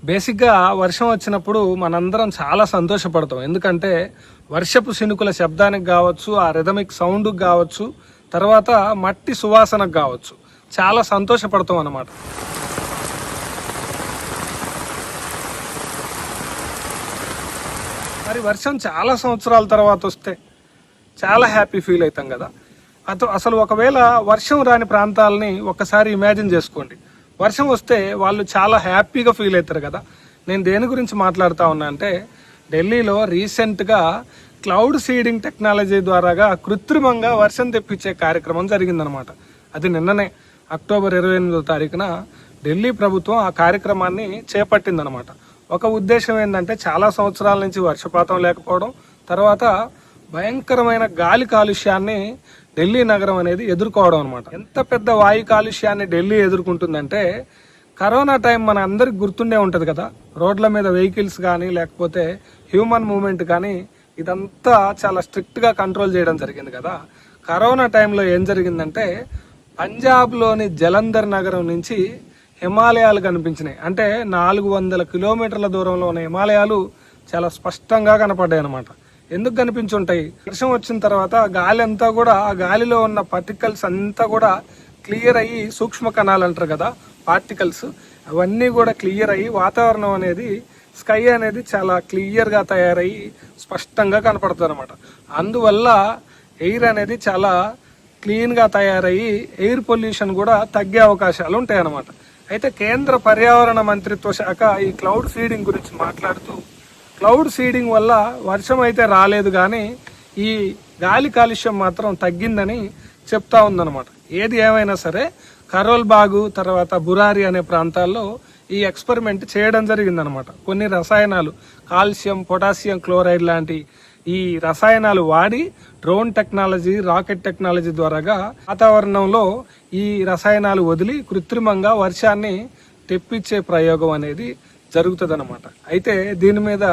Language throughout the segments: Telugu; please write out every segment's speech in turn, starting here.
బేసిక్గా వర్షం వచ్చినప్పుడు మనందరం చాలా సంతోషపడతాం. ఎందుకంటే వర్షపు చినుకుల శబ్దానికి కావచ్చు, ఆ రిథమిక్ సౌండ్కి కావచ్చు, తర్వాత మట్టి సువాసనకు కావచ్చు, చాలా సంతోషపడతాం అన్నమాట. మరి వర్షం చాలా సంవత్సరాల తర్వాత వస్తే చాలా హ్యాపీ ఫీల్ అవుతాం కదా. అసలు ఒకవేళ వర్షం రాని ప్రాంతాలని ఒక్కసారి ఇమాజిన్ చేసుకోండి. వర్షం వస్తే వాళ్ళు చాలా హ్యాపీగా ఫీల్ అవుతారు కదా. నేను దేని గురించి మాట్లాడుతూ ఉన్నా అంటే, ఢిల్లీలో రీసెంట్గా క్లౌడ్ సీడింగ్ టెక్నాలజీ ద్వారాగా కృత్రిమంగా వర్షం తెప్పించే కార్యక్రమం జరిగిందనమాట. అది నిన్ననే అక్టోబర్ 28వ తారీఖున ఢిల్లీ ప్రభుత్వం ఆ కార్యక్రమాన్ని చేపట్టిందనమాట. ఒక ఉద్దేశం ఏంటంటే, చాలా సంవత్సరాల నుంచి వర్షపాతం లేకపోవడం, తర్వాత భయంకరమైన గాలి కాలుష్యాన్ని ఢిల్లీ నగరం అనేది ఎదుర్కోవడం అనమాట. ఎంత పెద్ద వాయు కాలుష్యాన్ని ఢిల్లీ ఎదుర్కొంటుందంటే, కరోనా టైం మన అందరికి గుర్తుండే ఉంటుంది కదా. రోడ్ల మీద వెహికల్స్ కానీ లేకపోతే హ్యూమన్ మూవ్మెంట్ కానీ ఇదంతా చాలా స్ట్రిక్ట్గా కంట్రోల్ చేయడం జరిగింది కదా. కరోనా టైంలో ఏం జరిగిందంటే, పంజాబ్లోని జలంధర్ నగరం నుంచి హిమాలయాలు కనిపించినాయి. అంటే 400 కిలోమీటర్ల దూరంలో ఉన్న హిమాలయాలు చాలా స్పష్టంగా కనపడ్డాయి అనమాట. ఎందుకు కనిపించుంటాయి? వర్షం వచ్చిన తర్వాత గాలి అంతా కూడా, ఆ గాలిలో ఉన్న పార్టికల్స్ అంతా కూడా క్లియర్ అయ్యి, సూక్ష్మ కణాలు అంటారు కదా, పార్టికల్స్, అవన్నీ కూడా క్లియర్ అయ్యి వాతావరణం అనేది, స్కై అనేది చాలా క్లియర్గా తయారయ్యి స్పష్టంగా కనపడుతుంది అనమాట. అందువల్ల ఎయిర్ అనేది చాలా క్లీన్గా తయారయ్యి ఎయిర్ పొల్యూషన్ కూడా తగ్గే అవకాశాలు ఉంటాయి అన్నమాట. అయితే కేంద్ర పర్యావరణ మంత్రిత్వ శాఖ ఈ క్లౌడ్ సీడింగ్ గురించి మాట్లాడుతూ, క్లౌడ్ సీడింగ్ వల్ల వర్షం అయితే రాలేదు కానీ ఈ గాలి కాలుష్యం మాత్రం తగ్గిందని చెప్తా ఉందన్నమాట. ఏది ఏమైనా సరే కరోల్ బాగు తర్వాత బురారి అనే ప్రాంతాల్లో ఈ ఎక్స్పెరిమెంట్ చేయడం జరిగిందనమాట. కొన్ని రసాయనాలు, కాల్షియం, పొటాషియం క్లోరైడ్ లాంటి ఈ రసాయనాలు వాడి డ్రోన్ టెక్నాలజీ, రాకెట్ టెక్నాలజీ ద్వారాగా వాతావరణంలో ఈ రసాయనాలు వదిలి కృత్రిమంగా వర్షాన్ని తెప్పించే ప్రయోగం అనేది జరుగుతుంది అనమాట. అయితే దీని మీద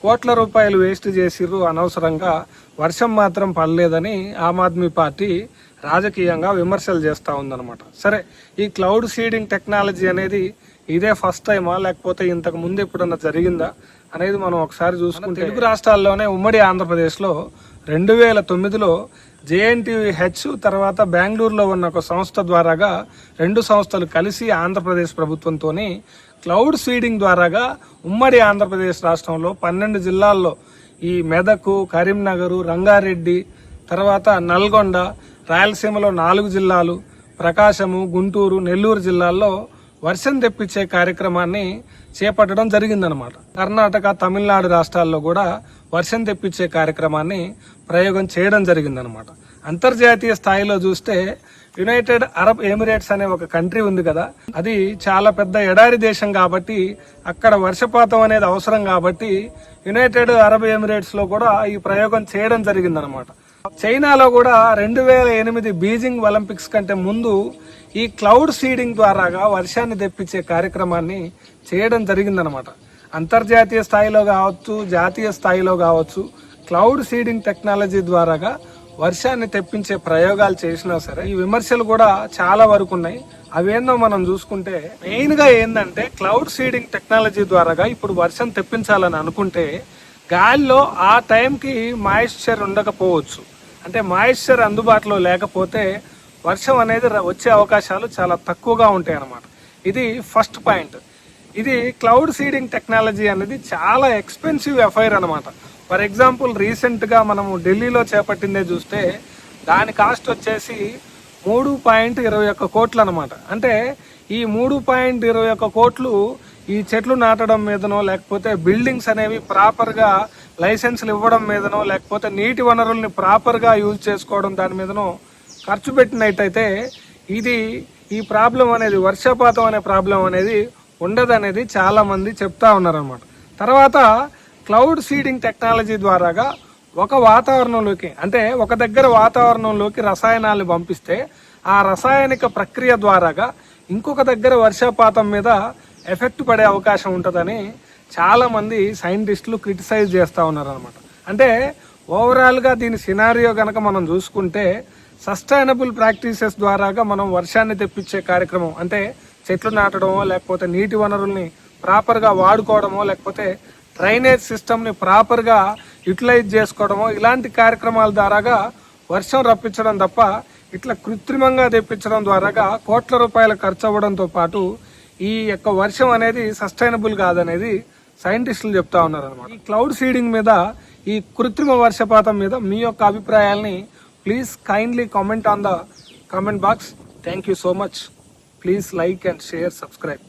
కోట్ల రూపాయలు వేస్ట్ చేసిర్రు అనవసరంగా, వర్షం మాత్రం పడలేదని ఆమ్ ఆద్మీ పార్టీ రాజకీయంగా విమర్శలు చేస్తూ ఉందన్నమాట. సరే, ఈ క్లౌడ్ సీడింగ్ టెక్నాలజీ అనేది ఇదే ఫస్ట్ టైమా లేకపోతే ఇంతకు ముందు ఎప్పుడన్నా జరిగిందా అనేది మనం ఒకసారి చూసుకుంటే, తెలుగు రాష్ట్రాల్లోనే ఉమ్మడి ఆంధ్రప్రదేశ్లో 2009లో JNTUH తర్వాత బెంగళూరులో ఉన్న ఒక సంస్థ ద్వారాగా, 2 సంస్థలు కలిసి ఆంధ్రప్రదేశ్ ప్రభుత్వంతో క్లౌడ్ సీడింగ్ ద్వారాగా ఉమ్మడి ఆంధ్రప్రదేశ్ రాష్ట్రంలో 12 జిల్లాల్లో, ఈ మెదక్, కరీంనగర్, రంగారెడ్డి, తర్వాత నల్గొండ, రాయలసీమలో 4 జిల్లాలు, ప్రకాశము, గుంటూరు, నెల్లూరు జిల్లాల్లో వర్షం తెప్పించే కార్యక్రమాన్ని చేపట్టడం జరిగిందనమాట. కర్ణాటక, తమిళనాడు రాష్ట్రాల్లో కూడా వర్షం తెప్పించే కార్యక్రమాన్ని ప్రయోగం చేయడం జరిగిందనమాట. అంతర్జాతీయ స్థాయిలో చూస్తే యునైటెడ్ అరబ్ ఎమిరేట్స్ అనే ఒక కంట్రీ ఉంది కదా, అది చాలా పెద్ద ఎడారి దేశం కాబట్టి అక్కడ వర్షపాతం అనేది అవసరం కాబట్టి యునైటెడ్ అరబ్ ఎమిరేట్స్ లో కూడా ఈ ప్రయోగం చేయడం జరిగిందనమాట. చైనాలో కూడా 2008 బీజింగ్ ఒలింపిక్స్ కంటే ముందు ఈ క్లౌడ్ సీడింగ్ ద్వారాగా వర్షాన్ని తెప్పించే కార్యక్రమాన్ని చేయడం జరిగిందనమాట. అంతర్జాతీయ స్థాయిలో కావచ్చు, జాతీయ స్థాయిలో కావచ్చు, క్లౌడ్ సీడింగ్ టెక్నాలజీ ద్వారాగా వర్షాన్ని తెప్పించే ప్రయోగాలు చేసినా సరే ఈ విమర్శలు కూడా చాలా వరకు ఉన్నాయి. అవేందో మనం చూసుకుంటే, మెయిన్ గా ఏంటంటే, క్లౌడ్ సీడింగ్ టెక్నాలజీ ద్వారాగా ఇప్పుడు వర్షం తెప్పించాలని అనుకుంటే గాలిలో ఆ టైంకి మాయిశ్చర్ ఉండకపోవచ్చు. అంటే మాయిశ్చర్ అందుబాటులో లేకపోతే వర్షం అనేది వచ్చే అవకాశాలు చాలా తక్కువగా ఉంటాయి అన్నమాట. ఇది ఫస్ట్ పాయింట్. ఇది క్లౌడ్ సీడింగ్ టెక్నాలజీ అనేది చాలా ఎక్స్పెన్సివ్ అఫైర్ అనమాట. ఫర్ ఎగ్జాంపుల్, రీసెంట్గా మనము ఢిల్లీలో చేపట్టిందే చూస్తే దాని కాస్ట్ వచ్చేసి 3.21 కోట్లు అనమాట. అంటే ఈ 3.21 కోట్లు ఈ చెట్లు నాటడం మీదనో, లేకపోతే బిల్డింగ్స్ అనేవి ప్రాపర్గా లైసెన్సులు ఇవ్వడం మీదనో, లేకపోతే నీటి వనరుల్ని ప్రాపర్గా యూజ్ చేసుకోవడం దాని మీదనో ఖర్చు పెట్టినట్టయితే ఈ ప్రాబ్లం అనేది, వర్షపాతం అనే ప్రాబ్లం అనేది ఉండదనేది చాలా మంది చెప్తా ఉన్నారనమాట. తర్వాత క్లౌడ్ సీడింగ్ టెక్నాలజీ ద్వారాగా ఒక వాతావరణంలోకి, అంటే ఒక దగ్గర వాతావరణంలోకి రసాయనాలను పంపిస్తే ఆ రసాయనిక ప్రక్రియ ద్వారాగా ఇంకొక దగ్గర వర్షపాతం మీద ఎఫెక్ట్ పడే అవకాశం ఉంటుందని చాలా మంది సైంటిస్టులు క్రిటిసైజ్ చేస్తూ ఉన్నారనమాట. అంటే ఓవరాల్గా దీని సినారియో కనుక మనం చూసుకుంటే, సస్టైనబుల్ ప్రాక్టీసెస్ ద్వారాగా మనం వర్షాన్ని తెప్పించే కార్యక్రమం, అంటే చెట్లు నాటడమో లేకపోతే నీటి వనరుల్ని ప్రాపర్గా వాడుకోవడమో లేకపోతే డ్రైనేజ్ సిస్టమ్ని ప్రాపర్గా యూటిలైజ్ చేసుకోవడమో ఇలాంటి కార్యక్రమాల ద్వారాగా వర్షం రప్పించడం తప్ప ఇట్లా కృత్రిమంగా తెప్పించడం ద్వారాగా కోట్ల రూపాయల ఖర్చు అవ్వడంతో పాటు ఈ యొక్క వర్షం అనేది సస్టైనబుల్ కాదనేది సైంటిస్టులు చెప్తా ఉన్నారు అనమాట. ఈ క్లౌడ్ సీడింగ్ మీద, ఈ కృత్రిమ వర్షపాతం మీద మీ యొక్క అభిప్రాయాల్ని please kindly comment on the comment box. Thank you so much. Please like and share, subscribe.